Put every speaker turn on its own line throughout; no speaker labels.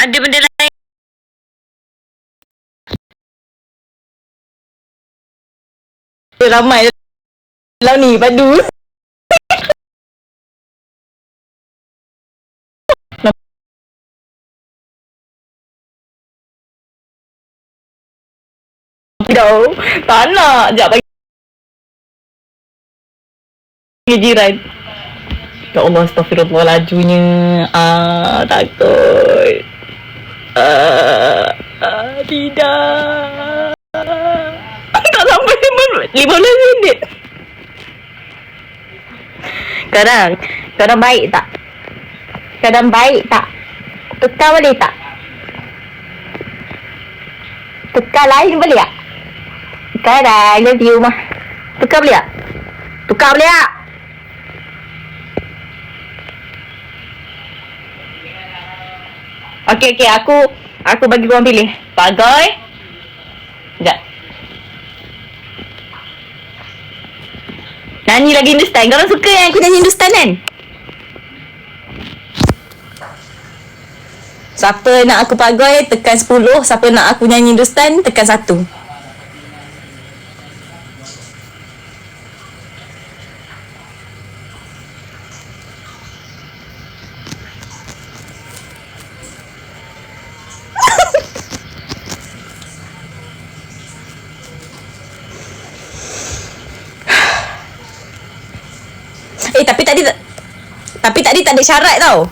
Ada benda lain. Ramai dalam ni padu. Kau tak nak. Sekejap bagi jiran. Ya Allah, astagfirullah, lajunya. Takut. Tidak. Tak sampai 15 minit. Kadang baik tak? Kadang baik tak? Tukar boleh tak? Tukar lain boleh tak? Kadang love you mah. Tukar boleh tak? Tukar boleh tak? Okey, aku bagi korang pilih. Pagoy. Sekejap. Nyanyi lagi Hindustan. Korang suka yang aku nyanyi Hindustan kan? Siapa nak aku pagoy, tekan 10. Siapa nak aku nyanyi Hindustan, tekan 1. Tapi tadi tak ada syarat tau.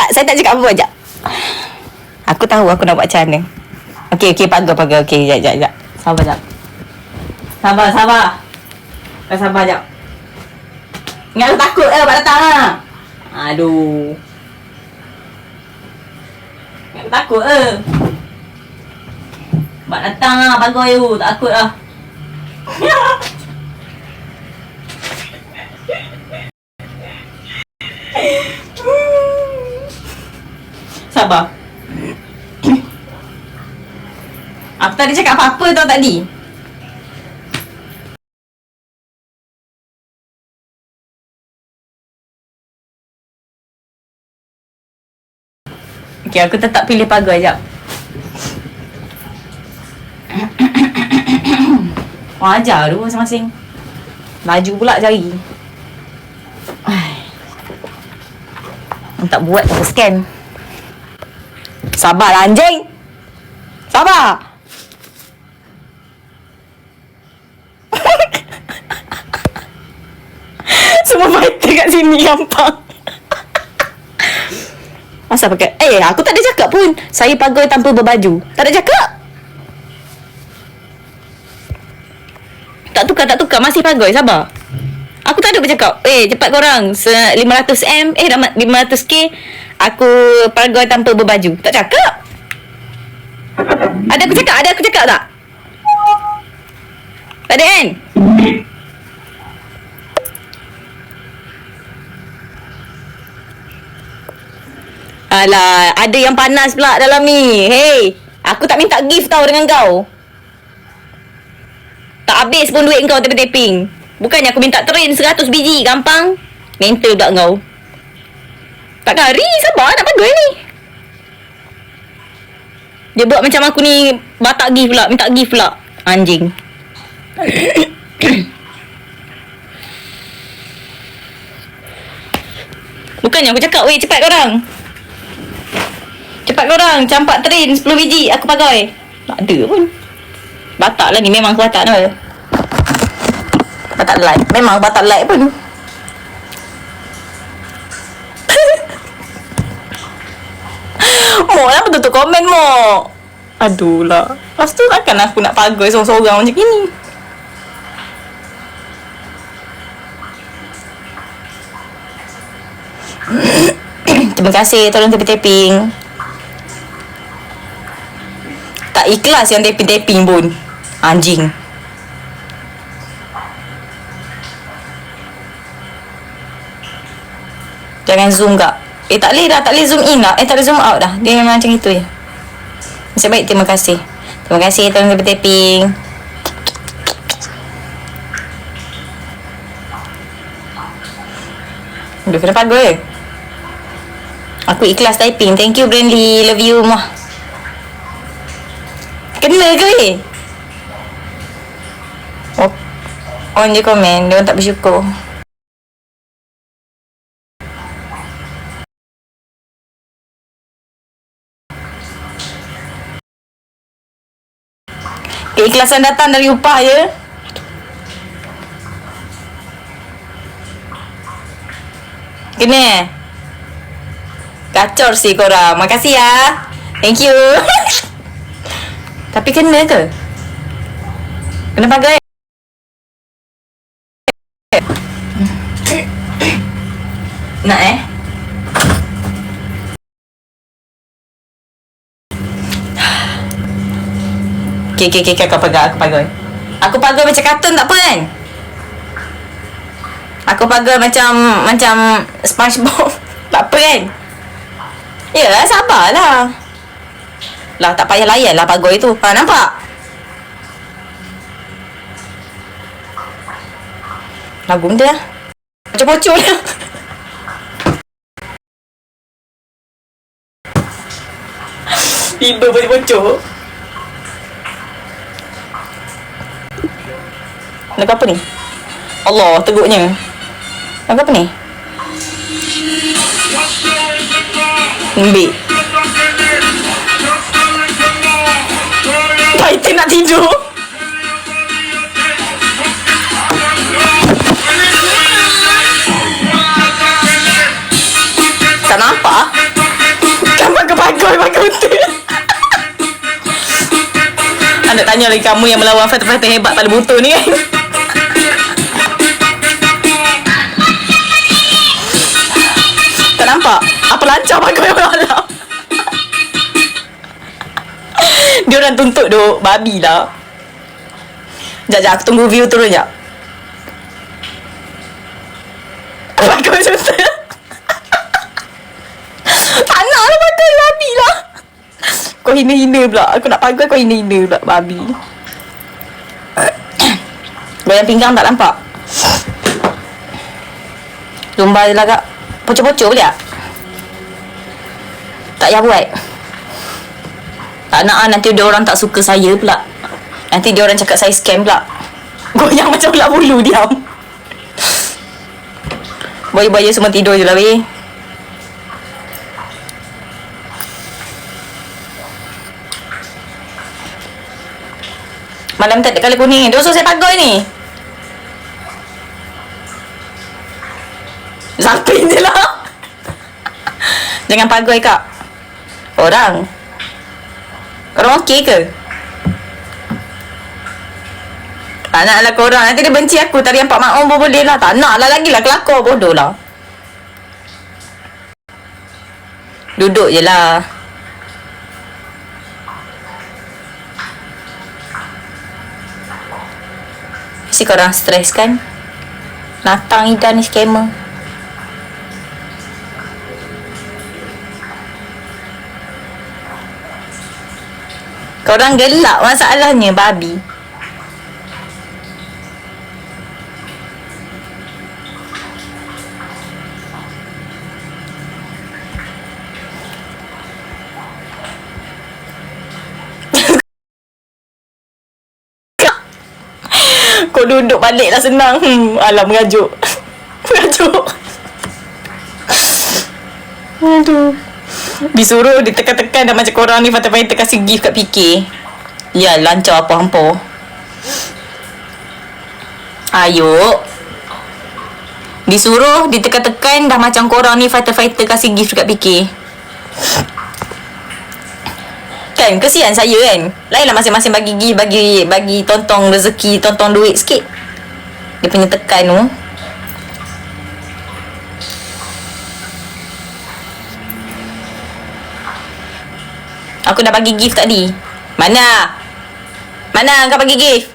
Saya tak cakap apa. Sekejap. Aku tahu aku nak buat macam mana. Okey, pagar. Okey, sekejap. Sabar sekejap. Sabar. Kau sabar sekejap. Ingat aku takut Bak datang lah. Aduh. Ingat aku takut Bak datang lah, pagar you. Takut lah. Sabar. Aku tak ada cakap apa-apa tau tadi. Okey, aku tetap pilih pagar sekejap. Ajar tu masing-masing. Laju pula jari. Tak buat tak scan. Sabarlah anjing. Sabar. Semua fighter kat sini gampang. Asal pakai aku tak ada cakap pun saya pagoy tanpa berbaju. Tak ada cakap. Tak tukar masih pagoy. Sabar. Aku tak ada bercakap cepat korang 500M 500k aku pagoy tanpa berbaju. Tak cakap. Ada aku cakap tak? Tak ada kan? Alah, ada yang panas pula dalam ni. Hey, aku tak minta gift tau dengan kau. Tak habis pun duit kau taping. Bukannya aku minta train 100 biji. Gampang. Mental pula kau. Tak kari. Sabar nak pagoy ni. Dia buat macam aku ni batak gift pula. Minta gift pula. Anjing. Bukannya aku cakap cepat korang. Cepat korang. Campak train 10 biji. Aku pagoy. Tak ada pun. Batak lah ni. Memang aku batak tau. Batak light. Memang batak light pun. Mok lah tutup komen Mok. Aduh lah. Lepas tu takkan aku nak pagoy sorang-sorang macam ni. Terima kasih tolong taping-taping. Tak ikhlas yang taping-taping pun. Anjing. Jangan zoom kak. Tak boleh dah. Tak boleh zoom in dah. Tak boleh zoom out dah. Dia memang macam itu je. Nasib baik, terima kasih. Terima kasih tolong taping. Udah kena pagoy. Aku ikhlas typing. Thank you Brandly. Love you mah. Kena ke weh? Oh, on je komen. Dia orang tak bersyukur. Keikhlasan datang dari upah je. Kena. Kacor sih korang. Makasih ya. Thank you. Tapi kena ke? Kena pakai. Nak Okay, aku pagai. Aku pagai macam kartun tak apa kan? Aku pagai macam SpongeBob. Tak apa kan? Yalah, sabarlah. Lah, tak payah layan lah pagai tu. Ha, nampak? Lagu dia. Macam bocor dia. Tiba boleh bocor. Lagu apa ni? Allah, teguknya. Lagu apa ni? Mbik. Python nak tidur. Tak nampak? Kan pakai betul. Anda tanya lagi kamu yang melawan fighter-fighter hebat pada butuh ni kan? Tak nampak? Apa lancar pakai malam? Dia orang tuntut duk babi lah. Sekejap, aku tunggu view turun sekejap. Pakai macam tu. Tak nak lah pakai babi lah. Kau hina-hina pula. Aku nak pakai kau hina-hina pula babi. Goyang pinggang tak nampak? Lumba je lah kak. Pocor-pocor boleh tak? Tak payah buat. Tak nak lah, nanti dia orang tak suka saya pula. Nanti dia orang cakap saya scam pula. Goyang macam ulat bulu, diam. Buaya-buaya semua tidur je lah weh. Malam tak ada kala kuning. Dia suruh saya pagai ni. Zapin je lah. Jangan pagai kak. Orang okey ke? Tak nak lah korang. Nanti dia benci aku. Tarian Pak Mak pun boleh lah. Tak nak lah lagi lah. Kelakor bodoh lah. Duduk je lah. Mesti korang stres kan? Natang Ida ni scammer. Korang gelak masalahnya babi. Kau duduk balik lah senang. Alah mengajuk. Mengajuk. Aduh. Disuruh ditekan-tekan dah macam korang ni fighter-fighter kasih gift kat PK. Ya lancar apa hampa. Ayo. Disuruh ditekan-tekan dah macam korang ni fighter-fighter kasih gift kat PK. Kan kesian saya kan. Lainlah masing-masing bagi gift, bagi tontong rezeki, tontong duit sikit. Dia punya tekan tu. Aku dah bagi gift tadi. Mana? Mana kau bagi gift?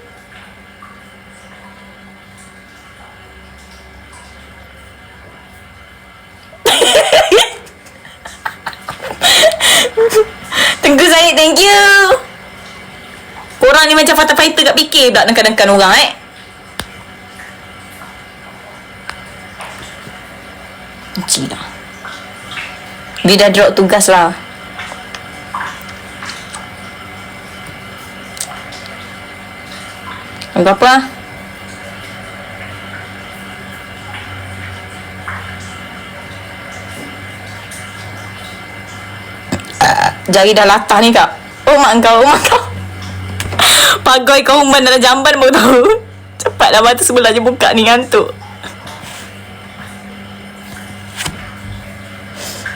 Tengku Zaid, thank you. Korang ni macam fighter-fighter kat PK pula nengkan-nengkan orang Cina. Dia dah drop tugas lah. Apa? Jari dah latah ni kak. Oh mak kau. Pagai kau human dalam jamban baru tahu. Cepatlah mata sebelah je buka ni, ngantuk.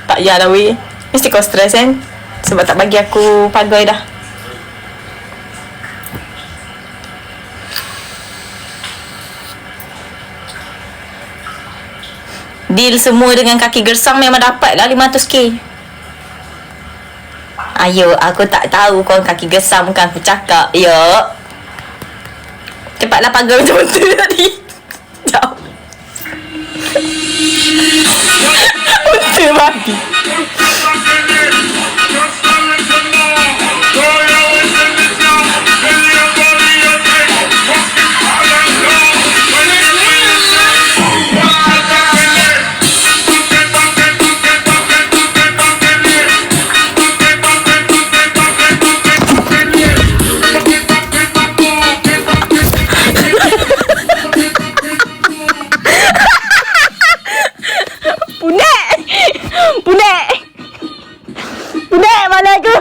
Tak payahlah weh. Mesti kau stres kan? Sebab tak bagi aku pagai dah. Deal semua dengan kaki gersang memang dapat lah 500k. Ayo, aku tak tahu kau kaki gersang bukan aku cakap. Yuk. Cepatlah pagar macam tu tadi. Jauh. Unta babi. Punek mana aku?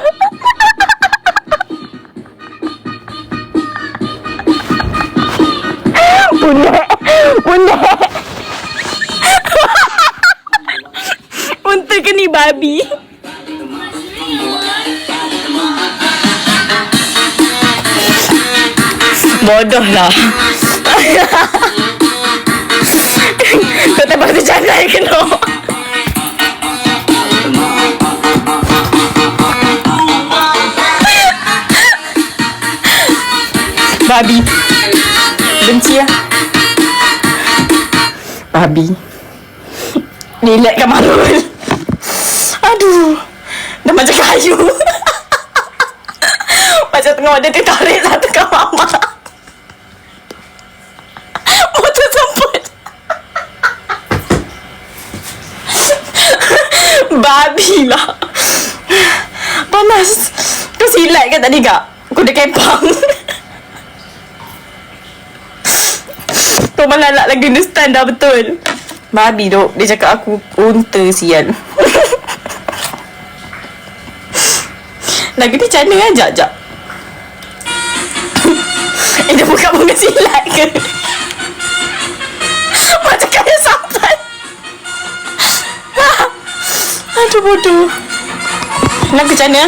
Punek. Unta ke ni babi? Bodoh lah. Kau tak patut jalan kena. Babi. Benci lah. Babi. Relaxkan Marul. Aduh. Dah macam kayu. Macam tengah ada tarik satu kat mama. Motor semput. Babi lah. Panas. Kau silat kan tadi kak? Kuda kepang. Kau malalak lagi ni stand dah betul. Babi duk. Dia cakap aku unta sial. Lagu ni macam mana kan? Jap. Dia buka bunga silat ke? Macam kaya sampai. Aduh bodoh. Lagu macam mana?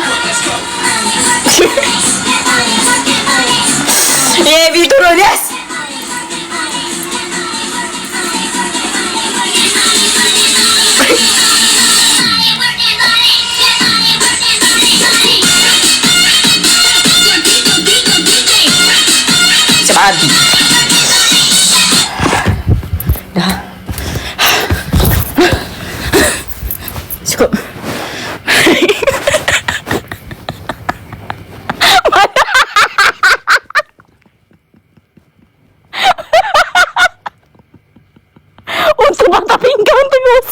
Yeay, turun, yes! Babi. Dah. Cukup. Untuk mata pinggang terus.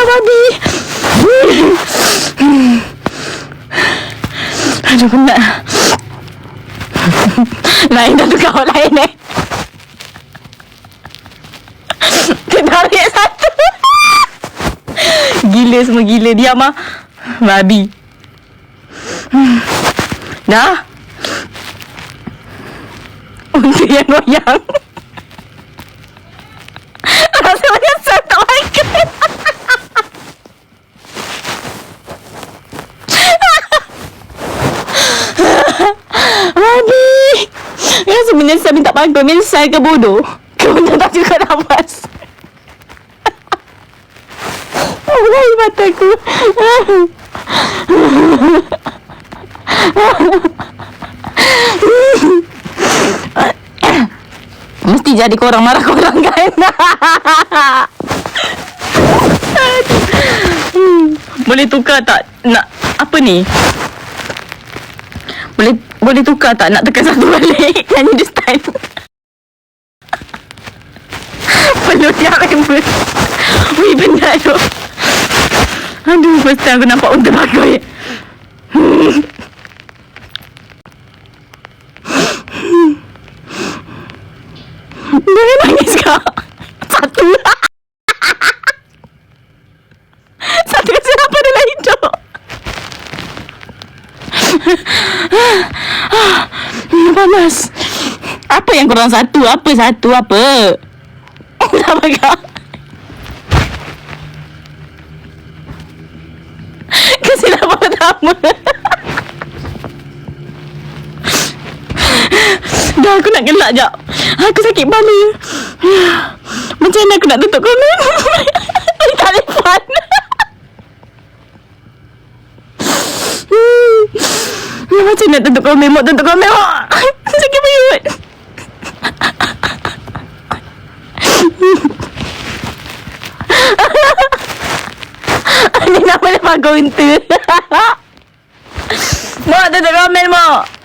Babi. Aduh penat. Lain dah tukar orang lain Dia tarik satu. Gila semua gila. Diam lah. Babi. Dah. Unta yang goyang. Rasa macam saya tak makan. Babi. Rasa menyesal minta pagar. Menyesal ke bodoh? Kau tak cukup nafas. Air mataku. Mesti jadi korang marah korang kan. Boleh tukar tak nak apa ni? Boleh tukar tak nak tekan satu balik. Nyanyi this time. apa? Wih, benda tu. Aduh, first time aku nampak unta bagai. Jangan nangis kau. Satu. Satu kasi apa dalam hidup. Panas. Apa yang kurang satu? Apa satu? Apa? Apa kau? Kasi apa pertama? Dah aku nak gelak jap. Aku sakit kepala. Macam mana aku nak tutup komen? Di telefon. Macam nak tutup komen? Mak tutup komen mak. Sakit perut. Ni nama dia pakai unta. Mak tutup komen mak.